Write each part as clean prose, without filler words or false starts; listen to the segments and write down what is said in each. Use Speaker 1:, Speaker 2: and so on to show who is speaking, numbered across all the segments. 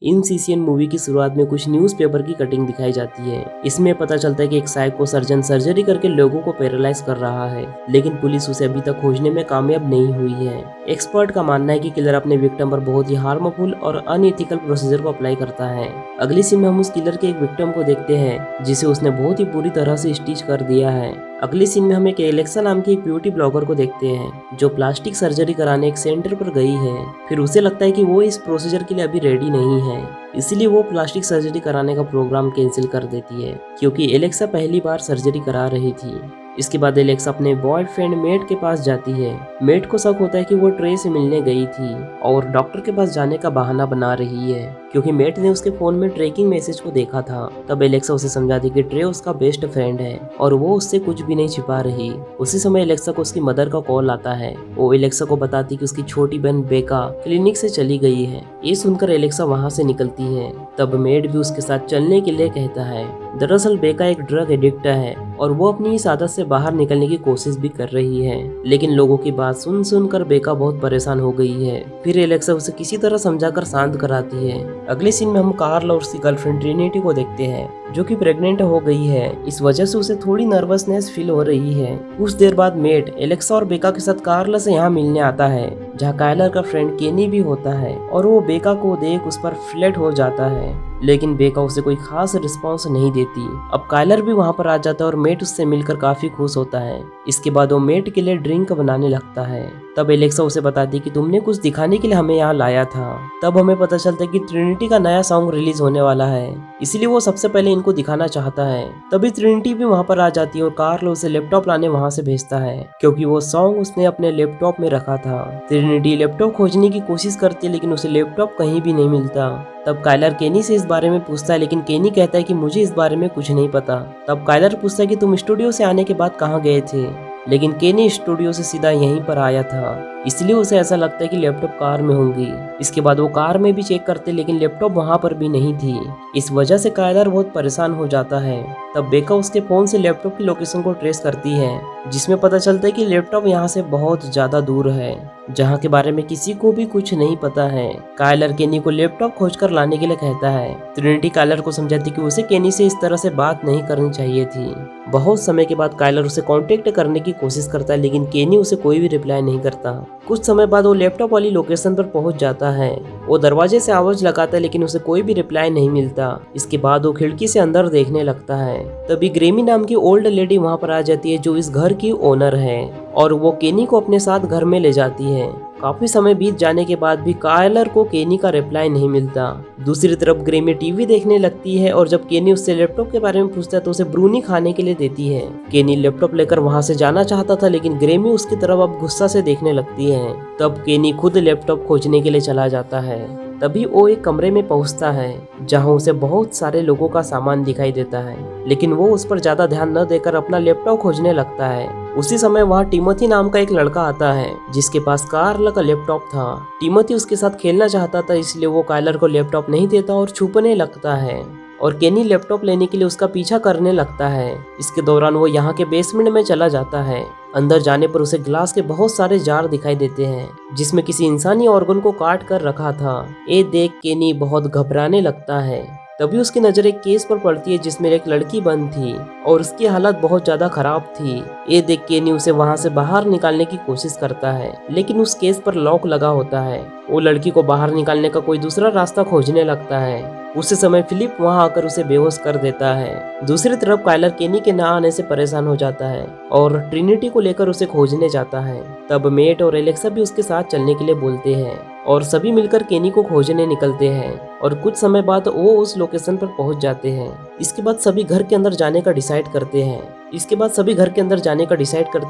Speaker 1: इन CCN movie की शुरुआत में कुछ न्यूज़पेपर की कटिंग दिखाई जाती है। इसमें पता चलता है कि एक साइको सर्जन सर्जरी करके लोगों को पैरालाइज कर रहा है, लेकिन पुलिस उसे अभी तक खोजने में कामयाब नहीं हुई है। एक्सपर्ट का मानना है कि किलर अपने विक्टिम पर बहुत ही हार्मफुल और अनएथिकल प्रोसीजर को अप्लाई करता है। अगली सीन में हम उस किलर के एक विक्टिम को देखते हैं जिसे उसने बहुत ही बुरी तरह से स्टिच कर दिया है। अगली सीन में हम एक एलेक्सा नाम की एक ब्यूटी ब्लॉगर को देखते हैं जो प्लास्टिक सर्जरी कराने एक सेंटर पर गई है। फिर उसे लगता है कि वो इस प्रोसीजर के लिए अभी रेडी नहीं है, इसलिए वो प्लास्टिक सर्जरी कराने का प्रोग्राम कैंसिल कर देती है क्योंकि एलेक्सा पहली बार सर्जरी करा रही थी। इसके बाद एलेक्सा अपने बॉयफ्रेंड मेट के पास जाती है। मेट को शक होता है कि वो ट्रे से मिलने गई थी और डॉक्टर के पास जाने का बहाना बना रही है क्योंकि मेट ने उसके फोन में ट्रैकिंग मैसेज को देखा था। तब एलेक्सा उसे समझाती कि ट्रे उसका बेस्ट फ्रेंड है और वो उससे कुछ भी नहीं छिपा रही। उसी समय एलेक्सा को उसकी मदर का कॉल आता है। वो एलेक्सा को बताती कि उसकी छोटी बहन बेका क्लिनिक से चली गई है। ये सुनकर एलेक्सा वहाँ से निकलती है। तब मेट भी उसके साथ चलने के लिए कहता है। दरअसल बेका एक ड्रग एडिक्ट है और वो अपनी इस आदत से बाहर निकलने की कोशिश भी कर रही है, लेकिन लोगों की बात सुन सुनकर बेका बहुत परेशान हो गई है। फिर एलेक्सा उसे किसी तरह समझाकर शांत कराती है। अगले सीन में हम कार्ल और उसकी गर्लफ्रेंड ट्रिनिटी को देखते हैं जो कि प्रेग्नेंट हो गई है। इस वजह से उसे थोड़ी नर्वसनेस फील हो रही है। कुछ देर बाद मेट एलेक्सा और बेका के साथ कार्ल से यहाँ मिलने आता है जहाँ कायलर का फ्रेंड केनी भी होता है और वो बेका को देख उस पर फ्लैट हो जाता है, लेकिन बेका उसे कोई खास रिस्पांस नहीं देती। अब कायलर भी वहाँ पर आ जाता है और मेट उससे मिलकर काफी खुश होता है। इसके बाद वो मेट के लिए ड्रिंक बनाने लगता है। तब एलेक्सा उसे बताती कि तुमने कुछ दिखाने के लिए हमें यहाँ लाया था। तब हमें पता चलता है कि ट्रिनिटी का नया सॉन्ग रिलीज होने वाला है, इसलिए वो सबसे पहले इनको दिखाना चाहता है। तभी ट्रिनिटी भी वहाँ पर आ जाती है और कार्ल उसे लैपटॉप लाने वहाँ से भेजता है क्योंकि वो सॉन्ग उसने अपने लैपटॉप में रखा था। ट्रिनिटी लैपटॉप खोजने की कोशिश करती है लेकिन उसे लैपटॉप कहीं भी नहीं मिलता। तब कायलर केनी से इस बारे में पूछता है, लेकिन केनी कहता है कि मुझे इस बारे में कुछ नहीं पता। तब कायलर पूछता है कि तुम स्टूडियो से आने के बाद कहाँ गए थे, लेकिन केनी स्टूडियो से सीधा यहीं पर आया था, इसलिए उसे ऐसा लगता है कि लैपटॉप कार में होंगी। इसके बाद वो कार में भी चेक करते लेकिन लैपटॉप वहाँ पर भी नहीं थी। इस वजह से कायलर बहुत परेशान हो जाता है। तब बेका उसके फोन से लैपटॉप की लोकेशन को ट्रेस करती है जिसमें पता चलता है कि लैपटॉप यहाँ से बहुत ज्यादा दूर है जहाँ के बारे में किसी को भी कुछ नहीं पता है। कायलर केनी को लैपटॉप खोजकर लाने के लिए कहता है। ट्रिनिटी कायलर को समझाती कि उसे केनी से इस तरह से बात नहीं करनी चाहिए थी। बहुत समय के बाद कायलर उसे कांटेक्ट करने की कोशिश करता है लेकिन केनी उसे कोई भी रिप्लाई नहीं करता। कुछ समय बाद वो लैपटॉप वाली लोकेशन पर पहुंच जाता है। वो दरवाजे से आवाज लगाता है लेकिन उसे कोई भी रिप्लाई नहीं मिलता। इसके बाद वो खिड़की से अंदर देखने लगता है। तभी ग्रेमी नाम की ओल्ड लेडी वहाँ पर आ जाती है जो इस घर की ओनर है और वो केनी को अपने साथ घर में ले जाती है। काफी समय बीत जाने के बाद भी कायलर को केनी का रिप्लाई नहीं मिलता। दूसरी तरफ ग्रेमी टीवी देखने लगती है और जब केनी उससे लैपटॉप के बारे में पूछता है तो उसे ब्रूनी खाने के लिए देती है। केनी लैपटॉप लेकर वहां से जाना चाहता था लेकिन ग्रेमी उसकी तरफ अब गुस्सा से देखने लगती है। तब केनी खुद लैपटॉप खोजने के लिए चला जाता है। तभी वो एक कमरे में पहुंचता है जहां उसे बहुत सारे लोगों का सामान दिखाई देता है, लेकिन वो उस पर ज्यादा ध्यान न देकर अपना लैपटॉप खोजने लगता है। उसी समय वहाँ टिमोथी नाम का एक लड़का आता है जिसके पास कार्ल का लैपटॉप था। टिमोथी उसके साथ खेलना चाहता था इसलिए वो कायलर को लैपटॉप नहीं देता और छुपने लगता है और केनी लैपटॉप लेने के लिए उसका पीछा करने लगता है। इसके दौरान वो यहाँ के बेसमेंट में चला जाता है। अंदर जाने पर उसे ग्लास के बहुत सारे जार दिखाई देते हैं जिसमें किसी इंसानी ऑर्गन को काट कर रखा था। ये देख केनी बहुत घबराने लगता है। तभी उसकी नजर एक केस पर पड़ती है जिसमें एक लड़की बंद थी और उसकी हालत बहुत ज्यादा खराब थी। ये देख केनी उसे वहां से बाहर निकालने की कोशिश करता है लेकिन उस केस पर लॉक लगा होता है। वो लड़की को बाहर निकालने का कोई दूसरा रास्ता खोजने लगता है। उसी समय फिलिप वहां आकर उसे बेहोश कर देता है। दूसरी तरफ कायलर केनी के ना आने से परेशान हो जाता है और ट्रिनिटी को लेकर उसे खोजने जाता है। तब मेट और एलेक्सा भी उसके साथ चलने के लिए बोलते हैं और सभी मिलकर केनी को खोजने निकलते हैं और कुछ समय बाद वो उस लोकेशन पर पहुंच जाते हैं। इसके बाद सभी घर के अंदर जाने का डिसाइड करते हैं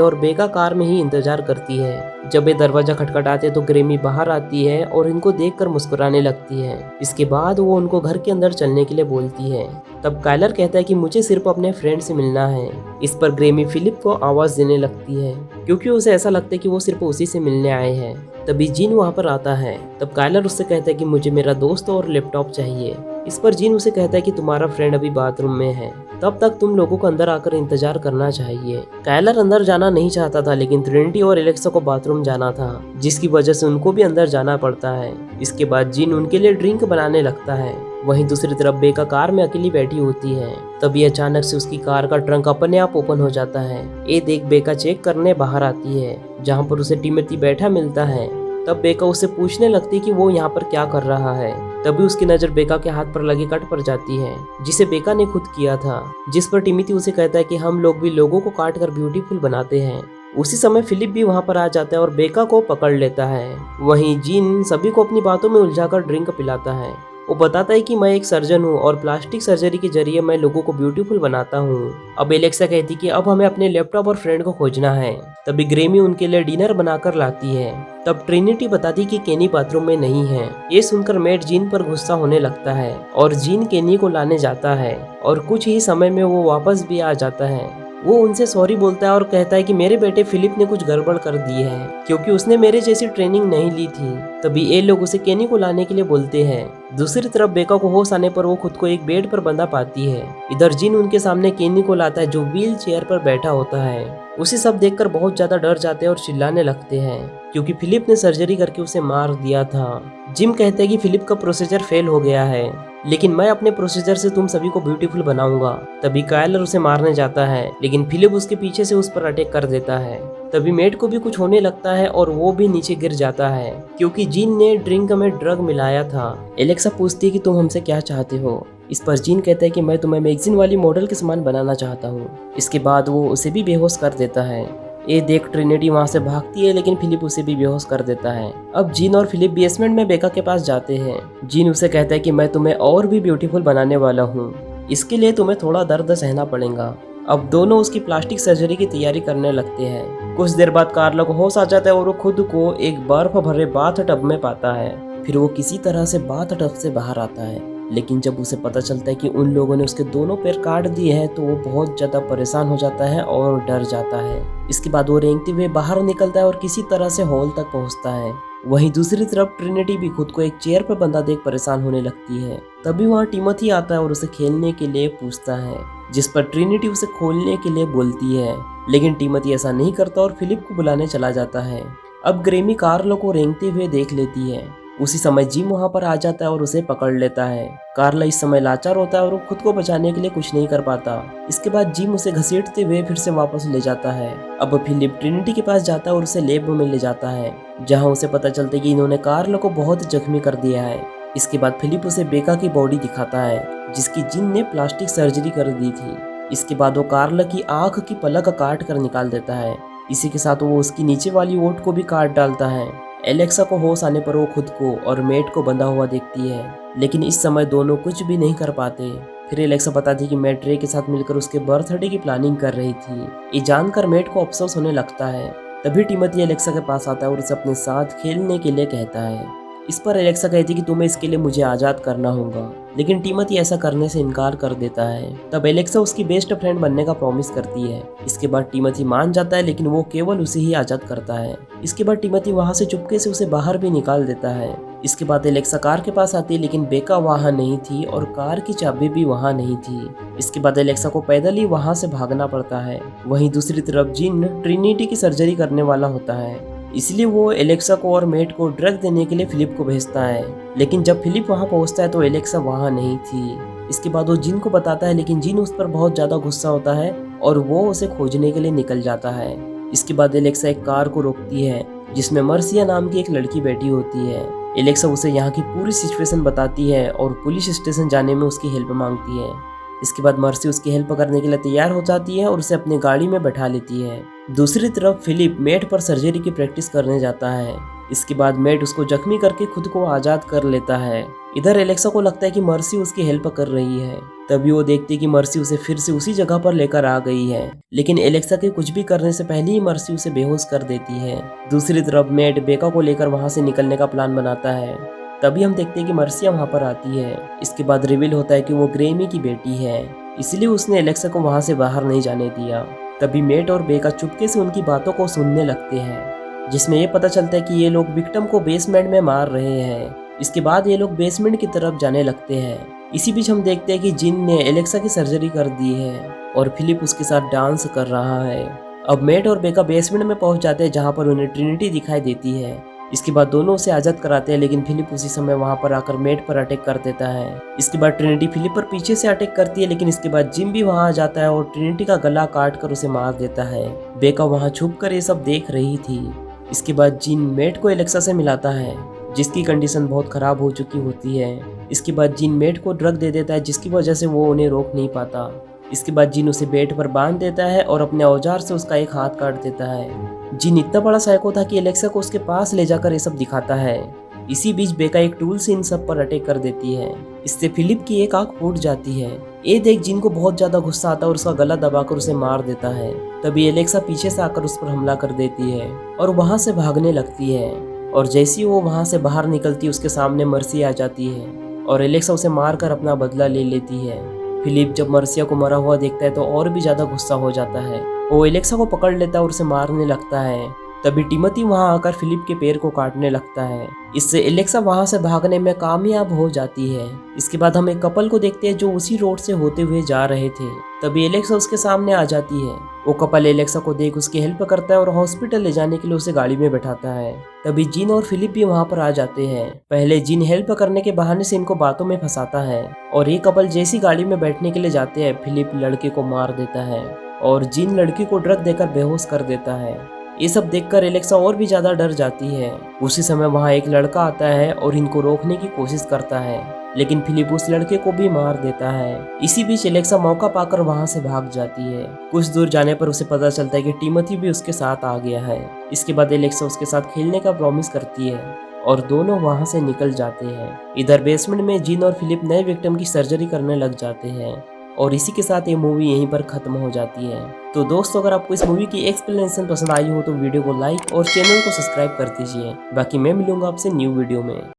Speaker 1: और बेका कार में ही इंतजार करती है। जब ये दरवाजा खटखटाते तो ग्रेमी बाहर आती है और इनको देखकर मुस्कुराने लगती है। इसके बाद वो उनको घर के अंदर चलने के लिए बोलती है। तब कायलर कहता है कि मुझे सिर्फ अपने फ्रेंड से मिलना है। इस पर ग्रेमी फिलिप को आवाज देने लगती है क्योंकि उसे ऐसा लगता है कि वो सिर्फ उसी से मिलने आए हैं। तभी जीन वहाँ पर आता है। तब कायलर उससे कहता है कि मुझे मेरा दोस्त और लैपटॉप चाहिए। इस पर जीन उसे कहता है कि तुम्हारा फ्रेंड अभी बाथरूम में है। तब तक तुम लोगों को अंदर आकर इंतजार करना चाहिए। कायलर अंदर जाना नहीं चाहता था, लेकिन ट्रिनिटी और एलेक्सा को बाथरूम जाना था, जिसकी वजह से उनको भी अंदर जाना पड़ता है। इसके बाद जिन उनके लिए ड्रिंक बनाने लगता है। वहीं दूसरी तरफ बेका कार में अकेली बैठी होती है। तभी अचानक से उसकी कार का ट्रंक अपने आप ओपन हो जाता है। ये देख बेका चेक करने बाहर आती है, जहाँ पर उसे टिमोथी बैठा मिलता है। तब बेका उससे पूछने लगती है कि वो यहाँ पर क्या कर रहा है। तभी उसकी नजर बेका के हाथ पर लगे कट पर जाती है, जिसे बेका ने खुद किया था, जिस पर टिमोथी उसे कहता है कि हम लोग भी लोगों को काट कर ब्यूटीफुल बनाते हैं। उसी समय फिलिप भी वहाँ पर आ जाता है और बेका को पकड़ लेता है। वहीं जिन सभी को अपनी बातों में उलझाकर ड्रिंक पिलाता है। वो बताता है कि मैं एक सर्जन हूँ और प्लास्टिक सर्जरी के जरिए मैं लोगों को ब्यूटीफुल बनाता हूँ। अब एलेक्सा कहती कि अब हमें अपने लैपटॉप और फ्रेंड को खोजना है। तभी ग्रेमी उनके लिए डिनर बनाकर लाती है। तब ट्रिनिटी बताती कि केनी बाथरूम में नहीं है। ये सुनकर मैट जीन पर गुस्सा होने लगता है और जीन केनी को लाने जाता है और कुछ ही समय में वो वापस भी आ जाता है। वो उनसे सॉरी बोलता है और कहता है कि मेरे बेटे फिलिप ने कुछ गड़बड़ कर दी है, क्योंकि उसने मेरे जैसी ट्रेनिंग नहीं ली थी। तभी ये लोग उसे केनी को लाने के लिए बोलते हैं। दूसरी तरफ बेका को होश आने पर वो खुद को एक बेड पर बंधा पाती है। इधर जिन उनके सामने केनी को लाता है, जो व्हील चेयर पर बैठा होता है। उसे सब देखकर बहुत ज्यादा डर जाते हैं और चिल्लाने लगते हैं, क्योंकि फिलिप ने सर्जरी करके उसे मार दिया था। जिम कहते हैं कि फिलिप का प्रोसीजर फेल हो गया है, लेकिन मैं अपने प्रोसीजर से तुम सभी को ब्यूटीफुल बनाऊंगा। तभी कायलर उसे मारने जाता है, लेकिन फिलिप उसके पीछे से उस पर अटैक कर देता है। तभी मेट को भी कुछ होने लगता है और वो भी नीचे गिर जाता है, क्योंकि जिन ने ड्रिंक में ड्रग मिलाया था। एलेक्सा पूछती है कि तुम हमसे क्या चाहते हो। इस पर जिन कहता है कि मैं तुम्हें मैगजीन वाली मॉडल के समान बनाना चाहता हूँ। इसके बाद वो उसे भी बेहोश कर देता है। ये देख ट्रिनिटी वहाँ से भागती है, लेकिन फिलिप उसे भी बेहोश कर देता है। अब जिन और फिलिप बेसमेंट में बेका के पास जाते हैं। जिन उसे कहता है कि मैं तुम्हें और भी ब्यूटीफुल बनाने वाला हूँ, इसके लिए तुम्हें थोड़ा दर्द सहना पड़ेगा। अब दोनों उसकी प्लास्टिक सर्जरी की तैयारी करने लगते हैं। कुछ देर बाद कार्ला को होश आ जाता है और वो खुद को एक बर्फ भरे बाथ टब में पाता है। फिर वो किसी तरह से बाथ टब से बाहर आता है, लेकिन जब उसे पता चलता है कि उन लोगों ने उसके दोनों पैर काट दिए हैं, तो वो बहुत ज्यादा परेशान हो जाता है और डर जाता है। इसके बाद वो रेंगते हुए बाहर निकलता है और किसी तरह से हॉल तक पहुंचता है। वहीं दूसरी तरफ ट्रिनिटी भी खुद को एक चेयर पर बंधा देख परेशान होने लगती है। तभी वहाँ टिमोथी आता है और उसे खेलने के लिए पूछता है, जिस पर ट्रिनिटी उसे खोलने के लिए बोलती है, लेकिन टिमोथी ऐसा नहीं करता और फिलिप को बुलाने चला जाता है। अब ग्रेमी कार्लो को रेंगते हुए देख लेती है। उसी समय जिम वहाँ पर आ जाता है और उसे पकड़ लेता है। कार्ला इस समय लाचार होता है और वो खुद को बचाने के लिए कुछ नहीं कर पाता। इसके बाद जिम उसे घसीटते हुए फिर से वापस ले जाता है। अब फिलिप ट्रिनिटी के पास जाता है और उसे लैब में ले जाता है, जहाँ उसे पता चलता है कि इन्होंने कार्ला को बहुत जख्मी कर दिया है। इसके बाद फिलिप उसे बेका की बॉडी दिखाता है, जिसकी जिन ने प्लास्टिक सर्जरी कर दी थी। इसके बाद वो कार्ला की आंख की पलक काट कर निकाल देता है। इसी के साथ वो उसकी नीचे वाली ओट को भी काट डालता है। एलेक्सा को होश आने पर वो खुद को और मेट को बंधा हुआ देखती है, लेकिन इस समय दोनों कुछ भी नहीं कर पाते। फिर एलेक्सा बताती कि मेट रे के साथ मिलकर उसके बर्थडे की प्लानिंग कर रही थी। ये जानकर मेट को अफसोस होने लगता है। तभी टिमोथी एलेक्सा के पास आता है और उसे अपने साथ खेलने के लिए कहता है। इस पर एलेक्सा कहती कि तुम्हें इसके लिए मुझे आजाद करना होगा, लेकिन टिमोथी ऐसा करने से इनकार कर देता है। तब एलेक्सा उसकी बेस्ट फ्रेंड बनने का प्रॉमिस करती है। इसके बाद टिमोथी मान जाता है, लेकिन वो केवल उसे ही आजाद करता है। इसके बाद टिमोथी वहाँ से चुपके से उसे बाहर भी निकाल देता है। इसके बाद एलेक्सा कार के पास आती है, लेकिन बेका वहाँ नहीं थी और कार की चाबी भी वहाँ नहीं थी। इसके बाद एलेक्सा को पैदल ही वहाँ से भागना पड़ता है। वहीं दूसरी तरफ जिन ट्रिनिटी की सर्जरी करने वाला होता है, इसलिए वो एलेक्सा को और मेट को ड्रग देने के लिए फिलिप को भेजता है। लेकिन जब फिलिप वहाँ पहुँचता है तो एलेक्सा वहाँ नहीं थी। इसके बाद वो जिन को बताता है, लेकिन जिन उस पर बहुत ज़्यादा गुस्सा होता है और वो उसे खोजने के लिए निकल जाता है। इसके बाद एलेक्सा एक कार को रोकती है, जिसमें मर्सिया नाम की एक लड़की बैठी होती है। एलेक्सा उसे यहाँ की पूरी सिचुएशन बताती है और पुलिस स्टेशन जाने में उसकी हेल्प मांगती है। इसके बाद मर्सी उसकी हेल्प करने के लिए तैयार हो जाती है और उसे अपनी गाड़ी में बैठा लेती है। दूसरी तरफ फिलिप मेट पर सर्जरी की प्रैक्टिस करने जाता है। इसके बाद मेट उसको जख्मी करके खुद को आजाद कर लेता है। इधर एलेक्सा को लगता है कि मर्सी उसकी हेल्प कर रही है। तभी वो देखती है कि मर्सी उसे फिर से उसी जगह पर लेकर आ गई है, लेकिन एलेक्सा के कुछ भी करने से पहले ही मर्सी उसे बेहोश कर देती है। दूसरी तरफ मेट बेका को लेकर वहाँ से निकलने का प्लान बनाता है। तभी हम देखते हैं कि मर्सिया वहाँ पर आती है। इसके बाद रिवील होता है कि वो ग्रेमी की बेटी है, इसलिए उसने एलेक्सा को वहाँ से बाहर नहीं जाने दिया। तभी मेट और बेका चुपके से उनकी बातों को सुनने लगते हैं, जिसमें ये पता चलता है कि ये लोग विक्टिम को बेसमेंट में मार रहे हैं। इसके बाद ये लोग बेसमेंट की तरफ जाने लगते हैं। इसी बीच हम देखते हैं कि जिन ने एलेक्सा की सर्जरी कर दी है और फिलिप उसके साथ डांस कर रहा है। अब मैट और बेका बेसमेंट में पहुंच जाते हैं जहां पर उन्हें ट्रिनिटी दिखाई देती है। इसके बाद दोनों उसे आजाद कराते हैं, लेकिन फिलिप उसी समय वहां पर आकर मैट पर अटैक कर देता है। इसके बाद ट्रिनिटी फिलिप पर पीछे से अटैक करती है, लेकिन इसके बाद जिम भी वहां आ जाता है और ट्रिनिटी का गला काट कर उसे मार देता है। बेका वहां छुप कर ये सब देख रही थी। इसके बाद जिन मैट को एलेक्सा से मिलाता है, जिसकी कंडीशन बहुत खराब हो चुकी होती है। इसके बाद जिन मैट को ड्रग दे देता है, जिसकी वजह से वो उन्हें रोक नहीं पाता। इसके बाद जिन उसे बेड पर बांध देता है और अपने औजार से उसका एक हाथ काट देता है। जिन इतना बड़ा साइको था कि एलेक्सा को उसके पास ले जाकर ये सब दिखाता है। इसी बीच बेका एक टूल से इन सब पर अटैक कर देती है। इससे फिलिप की एक आंख फूट जाती है। ये देख जिन को बहुत ज्यादा गुस्सा आता है और उसका गला दबाकर उसे मार देता है। तभी एलेक्सा पीछे से आकर उस पर हमला कर देती है और वहां से भागने लगती है। और जैसी वो वहां से बाहर निकलती है, उसके सामने मर्सी आ जाती है और एलेक्सा उसे मारकर अपना बदला ले लेती है। फिलिप जब मर्सिया को मरा हुआ देखता है तो और भी ज्यादा गुस्सा हो जाता है। वो एलेक्सा को पकड़ लेता है और उसे मारने लगता है। तभी टिमोथी वहां आकर फिलिप के पैर को काटने लगता है। इससे एलेक्सा वहां से भागने में कामयाब हो जाती है। इसके बाद हम एक कपल को देखते हैं जो उसी रोड से होते हुए जा रहे थे। तभी एलेक्सा उसके सामने आ जाती है। वो कपल एलेक्सा को देख उसकी हेल्प करता है और हॉस्पिटल ले जाने के लिए उसे गाड़ी में बैठाता है। तभी जिन और फिलिप भी वहां पर आ जाते हैं। पहले जिन हेल्प करने के बहाने से इनको बातों में फंसाता है और ये कपल जैसी गाड़ी में बैठने के लिए जाते हैं, फिलिप लड़के को मार देता है और जिन लड़की को ड्रग देकर बेहोश कर देता है। ये सब देखकर एलेक्सा और भी ज्यादा डर जाती है। उसी समय वहाँ एक लड़का आता है और इनको रोकने की कोशिश करता है, लेकिन फिलिप उस लड़के को भी मार देता है। इसी बीच एलेक्सा मौका पाकर वहाँ से भाग जाती है। कुछ दूर जाने पर उसे पता चलता है कि टिमोथी भी उसके साथ आ गया है। इसके बाद एलेक्सा उसके साथ खेलने का प्रॉमिस करती है और दोनों वहाँ से निकल जाते हैं। इधर बेसमेंट में जिन और फिलिप नए विक्टिम की सर्जरी करने लग जाते हैं और इसी के साथ ये मूवी यहीं पर खत्म हो जाती है। तो दोस्तों, अगर आपको इस मूवी की एक्सप्लेनेशन पसंद आई हो तो वीडियो को लाइक और चैनल को सब्सक्राइब कर दीजिए। बाकी मैं मिलूंगा आपसे न्यू वीडियो में।